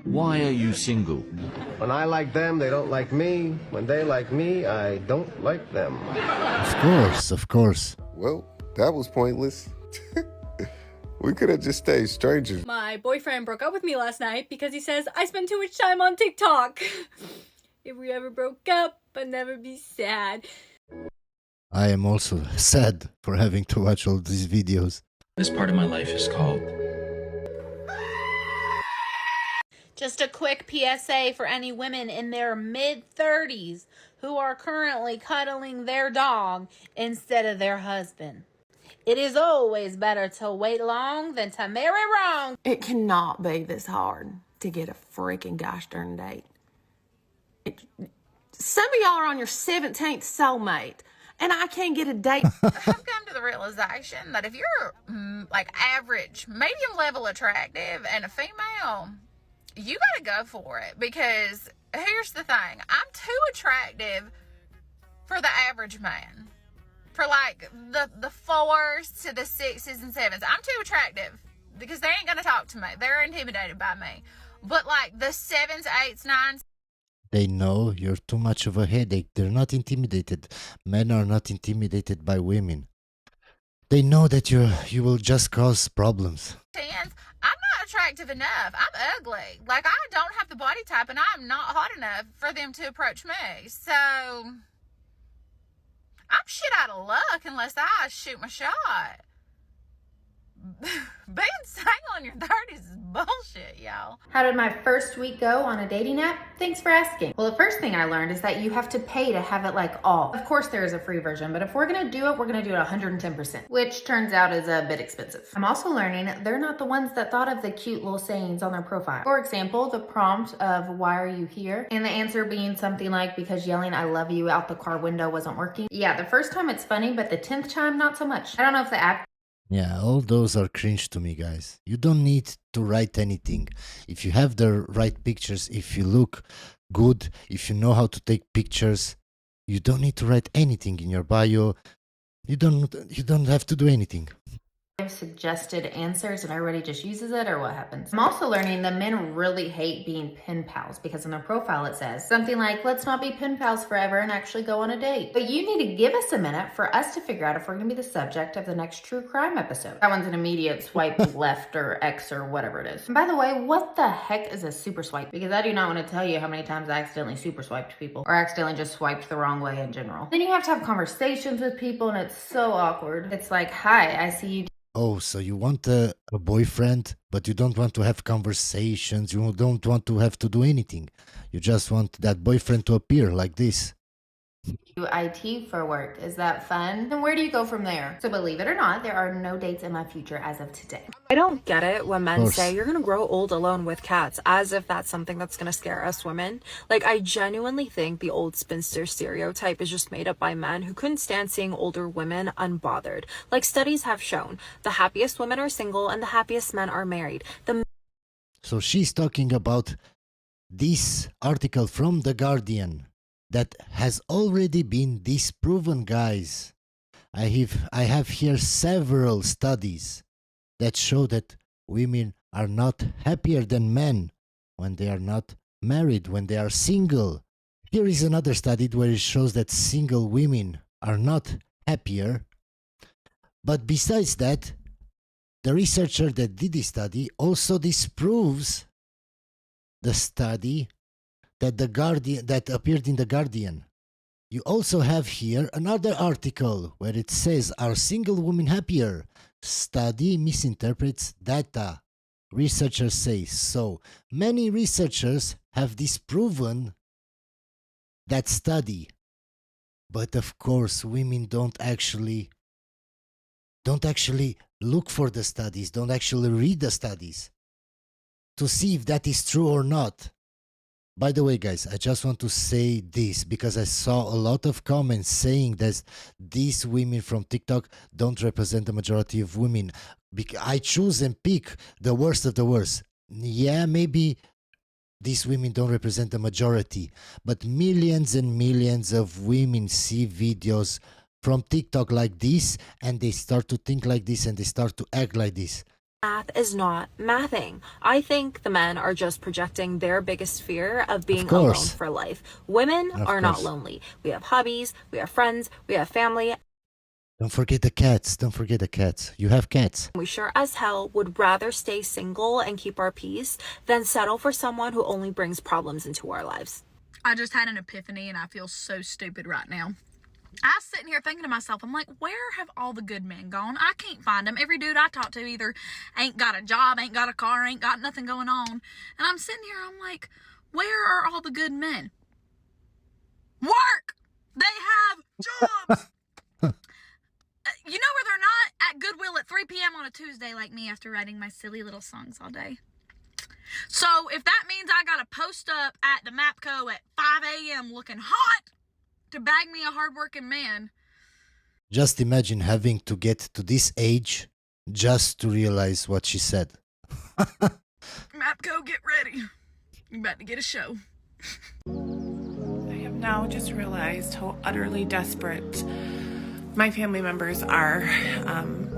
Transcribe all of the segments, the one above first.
Why are you single? When I like them, they don't like me. When they like me, I don't like them. Of course, of course. Well, that was pointless. We could have just stayed strangers. My boyfriend broke up with me last night because he says I spend too much time on TikTok. If we ever broke up, I'd never be sad. I am also sad for having to watch all these videos. This part of my life is called... Just a quick PSA for any women in their mid-30s who are currently cuddling their dog instead of their husband. It is always better to wait long than to marry wrong. It cannot be this hard to get a freaking gosh darn date. Some of y'all are on your 17th soulmate, and I can't get a date. I've come to the realization that if you're like average, medium level attractive and a female, you gotta go for it, because here's the thing. I'm too attractive for the average man. For like the 4s to the 6s and 7s. I'm too attractive because they ain't gonna talk to me. They're intimidated by me. But like the 7s, 8s, 9s. They know you're too much of a headache. They're not intimidated. Men are not intimidated by women. They know that you will just cause problems. 10s, I'm not attractive enough. I'm ugly. Like, I don't have the body type, and I'm not hot enough for them to approach me. So I'm shit out of luck unless I shoot my shot. Being single in your 30s is bullshit, y'all. How did my first week go on a dating app? Thanks for asking. Well, the first thing I learned is that you have to pay to have it like all. Of course there is a free version, but if we're gonna do it, we're gonna do it 110%, which turns out is a bit expensive. I'm also learning they're not the ones that thought of the cute little sayings on their profile. For example, the prompt of why are you here? And the answer being something like, because yelling I love you out the car window wasn't working. Yeah, the first time it's funny, but the 10th time, not so much. I don't know if the app Yeah, all those are cringe to me, guys. You don't need to write anything. If you have the right pictures, if you look good, if you know how to take pictures, you don't need to write anything in your bio. You don't have to do anything. suggested answers and everybody just uses it, or what happens? I'm also learning that men really hate being pen pals, because in their profile it says something like, let's not be pen pals forever and actually go on a date. But you need to give us a minute for us to figure out if we're gonna be the subject of the next true crime episode. That one's an immediate swipe left or X or whatever it is. And by the way, what the heck is a super swipe? Because I do not want to tell you how many times I accidentally super swiped people, or accidentally just swiped the wrong way in general. Then you have to have conversations with people and it's so awkward. It's like, hi, I see you. Oh, so you want a boyfriend, but you don't want to have conversations, you don't want to have to do anything. You just want that boyfriend to appear like this. Do IT for work. Is that fun? And where do you go from there? So believe it or not, there are no dates in my future as of today. I don't get it when men say you're gonna grow old alone with cats, as if that's something that's gonna scare us women. Like, I genuinely think the old spinster stereotype is just made up by men who couldn't stand seeing older women unbothered. Like, studies have shown, the happiest women are single and the happiest men are married. So she's talking about this article from The Guardian that has already been disproven, guys. I have here several studies that show that women are not happier than men when they are not married, when they are single. Here is another study where it shows that single women are not happier. But besides that, the researcher that did this study also disproves the study that appeared in The Guardian. You also have here another article where it says, are single women happier? Study misinterprets data. Researchers say so. Many researchers have disproven that study. But of course, women don't actually look for the studies, don't actually read the studies to see if that is true or not. By the way, guys, I just want to say this because I saw a lot of comments saying that these women from TikTok don't represent the majority of women. I choose and pick the worst of the worst. Yeah, maybe these women don't represent the majority, but millions and millions of women see videos from TikTok like this, and they start to think like this, and they start to act like this. Math is not mathing. I think the men are just projecting their biggest fear of being alone for life. Women are not lonely. We have hobbies, we have friends, we have family. Don't forget the cats. Don't forget the cats. You have cats. We sure as hell would rather stay single and keep our peace than settle for someone who only brings problems into our lives. I just had an epiphany and I feel so stupid right now. I was sitting here thinking to myself, I'm like, where have all the good men gone? I can't find them. Every dude I talk to either ain't got a job, ain't got a car, ain't got nothing going on. And I'm sitting here, I'm like, where are all the good men? Work! They have jobs! You know where they're not? At Goodwill at 3 p.m. on a Tuesday like me after writing my silly little songs all day. So if that means I gotta post up at the MAPCO at 5 a.m. looking hot to bag me a hardworking man. Just imagine having to get to this age just to realize what she said. MAPCO, get ready. You're about to get a show. I have now just realized how utterly desperate my family members are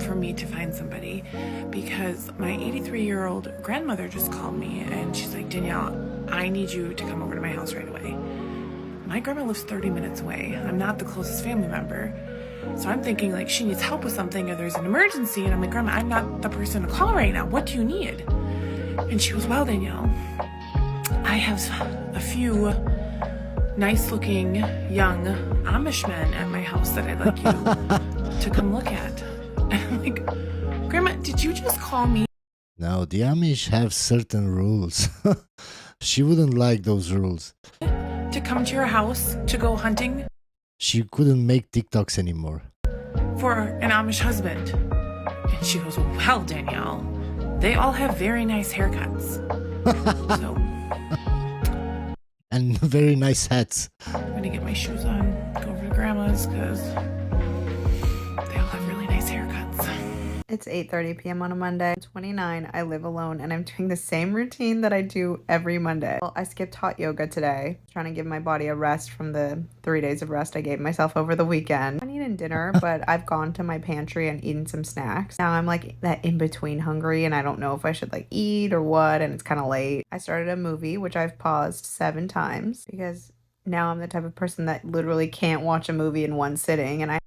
for me to find somebody, because my 83-year-old grandmother just called me and she's like, Danielle, I need you to come over to my house right away. My grandma lives 30 minutes away. I'm not the closest family member. So I'm thinking like she needs help with something or there's an emergency, and I'm like, Grandma, I'm not the person to call right now. What do you need? And she goes, well, Danielle, I have a few nice-looking young Amish men at my house that I'd like you to come look at. And I'm like, Grandma, did you just call me? No, the Amish have certain rules. She wouldn't like those rules. To come to your house to go hunting? She couldn't make TikToks anymore. For an Amish husband. And she goes, well, Danielle, they all have very nice haircuts. So... and very nice hats. I'm gonna get my shoes on, go over to Grandma's, because they all have really nice haircuts. It's 8:30 p.m. on a Monday. I'm 29, I live alone, and I'm doing the same routine that I do every Monday. Well, I skipped hot yoga today, trying to give my body a rest from the 3 days of rest I gave myself over the weekend. I'm eating dinner, but I've gone to my pantry and eaten some snacks. Now I'm like that in-between hungry, and I don't know if I should like eat or what, and it's kind of late. I started a movie, which I've paused 7 times, because now I'm the type of person that literally can't watch a movie in one sitting, and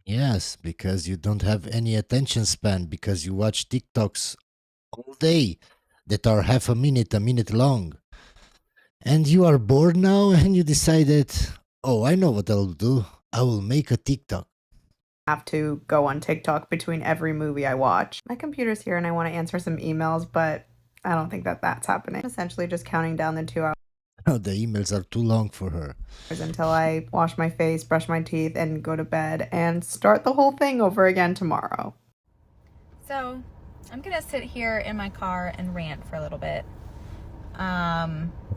Yes, because you don't have any attention span, because you watch TikToks all day that are half a minute long. And you are bored now and you decided, oh, I know what I'll do. I will make a TikTok. have to go on TikTok between every movie I watch. My computer's here and I want to answer some emails, but I don't think that that's happening. I'm essentially just counting down the 2 hours. Oh, the emails are too long for her. Until I wash my face, brush my teeth, and go to bed and start the whole thing over again tomorrow. So, I'm gonna sit here in my car and rant for a little bit.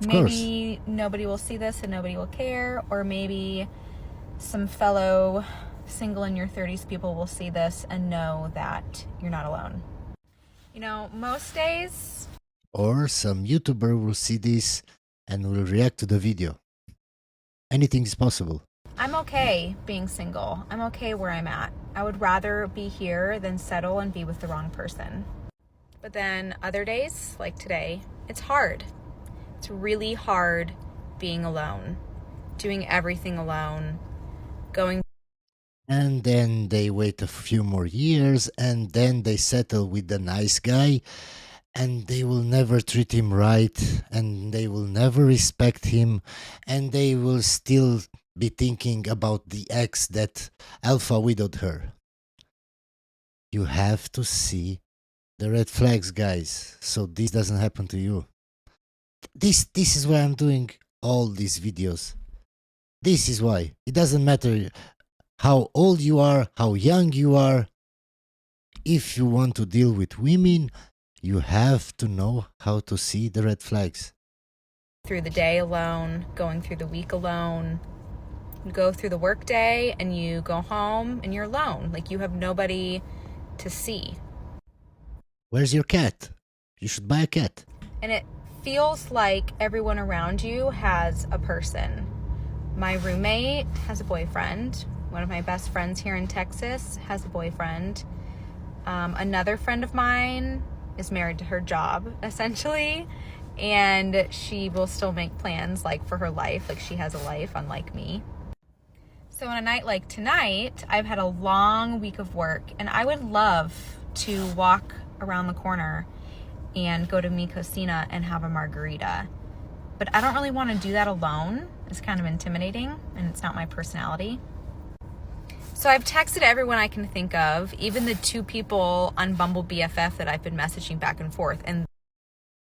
Maybe nobody will see this and nobody will care, or maybe some fellow single in your 30s people will see this and know that you're not alone. You know, most days... Or some YouTuber will see this and will react to the video. Anything is possible. I'm okay being single. I'm okay where I'm at. I would rather be here than settle and be with the wrong person. But then other days, like today, it's hard. It's really hard being alone, doing everything alone, going. And then they wait a few more years and then they settle with the nice guy. And they will never treat him right, and they will never respect him, and they will still be thinking about the ex that alpha widowed her. You have to see the red flags, guys, so this doesn't happen to you. This is why I'm doing all these videos. This is why. It doesn't matter how old you are, how young you are. If you want to deal with women, you have to know how to see the red flags. Through the day alone, going through the week alone. You go through the work day and you go home and you're alone. Like you have nobody to see. Where's your cat? You should buy a cat. And it feels like everyone around you has a person. My roommate has a boyfriend. One of my best friends here in Texas has a boyfriend. Another friend of mine is married to her job, essentially, and she will still make plans like for her life, like she has a life unlike me. So on a night like tonight, I've had a long week of work, and I would love to walk around the corner and go to Mi Cocina and have a margarita. But I don't really want to do that alone. It's kind of intimidating, and it's not my personality. So I've texted everyone I can think of, even the 2 people on Bumble BFF that I've been messaging back and forth. And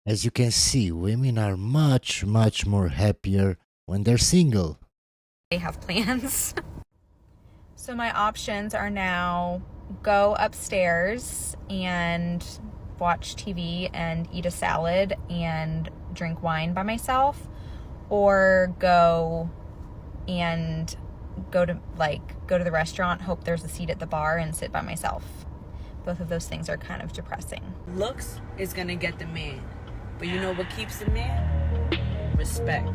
As you can see, women are much, much more happier when they're single. they have plans. So my options are now go upstairs and watch TV and eat a salad and drink wine by myself, or go to the restaurant, hope there's a seat at the bar, and sit by myself. Both of those things are kind of depressing. Looks is gonna get the man, but you know what keeps the man? Respect.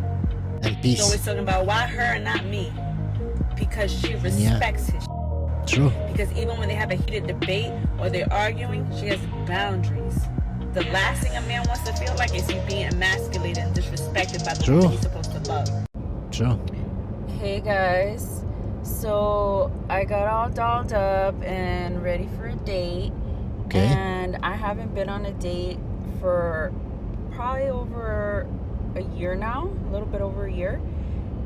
And peace. So it's talking about why her and not me, because she respects his. True. Because even when they have a heated debate or they're arguing, she has boundaries. The last thing a man wants to feel like is he being emasculated and disrespected by the woman he's supposed to love. True. Hey guys, so I got all dolled up and ready for a date. Okay. And I haven't been on a date for probably over a year now, a little bit over a year.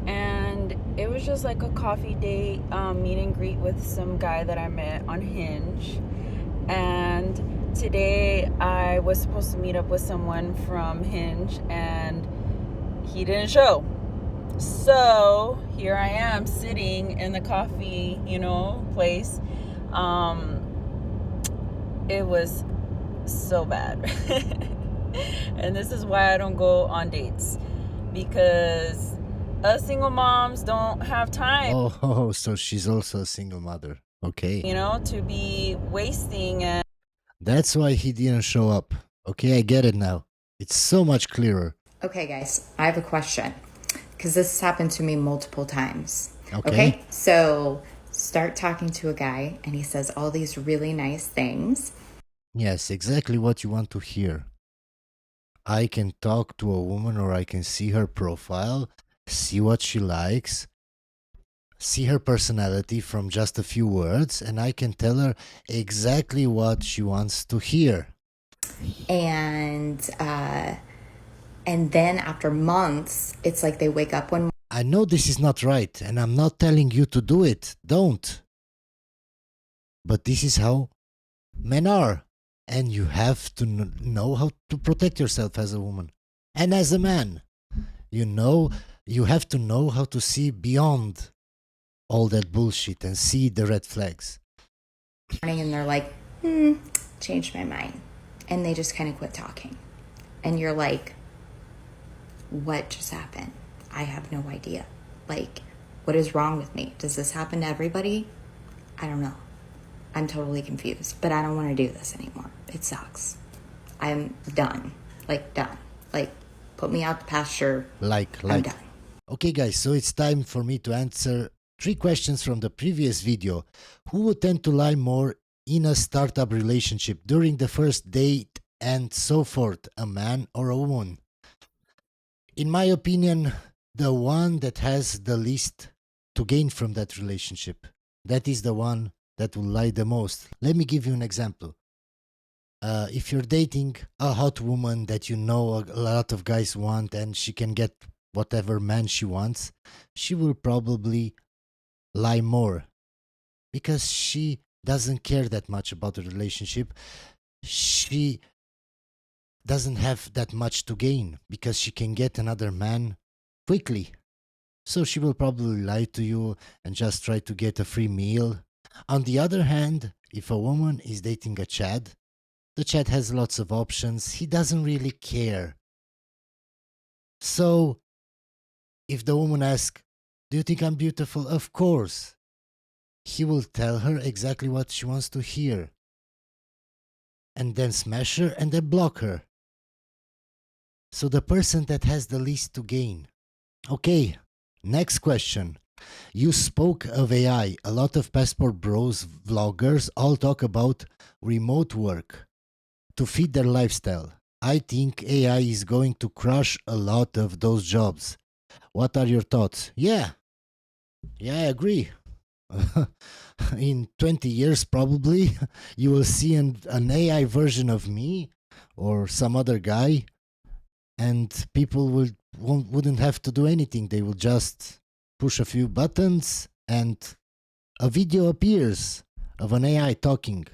And it was just like a coffee date, meet and greet with some guy that I met on Hinge. And today I was supposed to meet up with someone from Hinge and he didn't show. So here I am sitting in the coffee, place. It was so bad. And this is why I don't go on dates, because us single moms don't have time. Oh, so she's also a single mother. Okay. To be wasting. And That's why he didn't show up. Okay, I get it now. It's so much clearer. Okay, guys, I have a question, because this has happened to me multiple times. Okay. So start talking to a guy and he says all these really nice things. Yes, exactly what you want to hear. I can talk to a woman, or I can see her profile, see what she likes, see her personality from just a few words, and I can tell her exactly what she wants to hear. And then after months, it's like they wake up one morning. I know this is not right, and I'm not telling you to do it. Don't. But this is how men are. And you have to know how to protect yourself as a woman. And as a man, you have to know how to see beyond all that bullshit and see the red flags. And they're like, changed my mind. And they just kind of quit talking. And you're like, what just happened? I have no idea. Like, what is wrong with me? Does this happen to everybody? I don't know. I'm totally confused, but I don't want to do this anymore. It sucks. I'm done. Done. Put me out the pasture. I'm done. Okay, guys, so it's time for me to answer 3 questions from the previous video. Who would tend to lie more in a startup relationship during the first date and so forth, a man or a woman? In my opinion, the one that has the least to gain from that relationship, that is the one that will lie the most. Let me give you an example. If you're dating a hot woman that a lot of guys want, and she can get whatever man she wants, she will probably lie more, because she doesn't care that much about the relationship. She doesn't have that much to gain, because she can get another man quickly. So she will probably lie to you and just try to get a free meal. On the other hand, if a woman is dating a Chad, the Chad has lots of options. He doesn't really care. So, if the woman asks, do you think I'm beautiful? Of course. He will tell her exactly what she wants to hear. And then smash her and then block her. So the person that has the least to gain. Okay, next question. You spoke of AI. A lot of Passport Bros vloggers all talk about remote work. to fit their lifestyle. I think AI is going to crush a lot of those jobs. What are your thoughts? Yeah, I agree. In 20 years, probably, you will see an AI version of me or some other guy, and people wouldn't have to do anything. They will just push a few buttons and a video appears of an AI talking.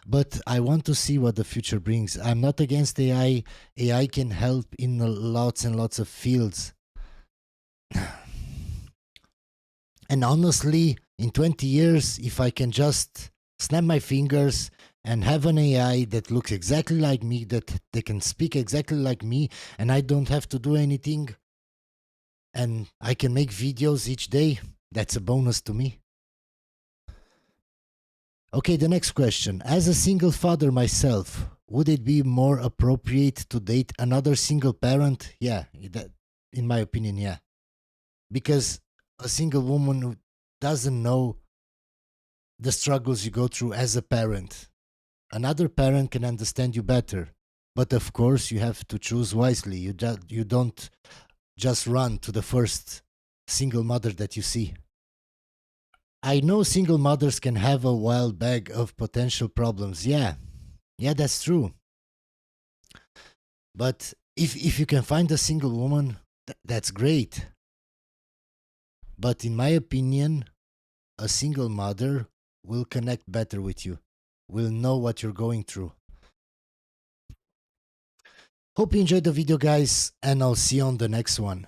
But I want to see what the future brings. I'm not against AI. AI can help in lots and lots of fields. And honestly, in 20 years, if I can just snap my fingers and have an AI that looks exactly like me, that they can speak exactly like me, and I don't have to do anything, and I can make videos each day, that's a bonus to me. Okay, the next question. As a single father myself, would it be more appropriate to date another single parent? Yeah, in my opinion, yeah. Because a single woman who doesn't know the struggles you go through as a parent. Another parent can understand you better. But of course, you have to choose wisely. You don't just run to the first single mother that you see. I know single mothers can have a wild bag of potential problems. Yeah, that's true. But if you can find a single woman, that's great. But in my opinion, a single mother will connect better with you, will know what you're going through. Hope you enjoyed the video, guys, and I'll see you on the next one.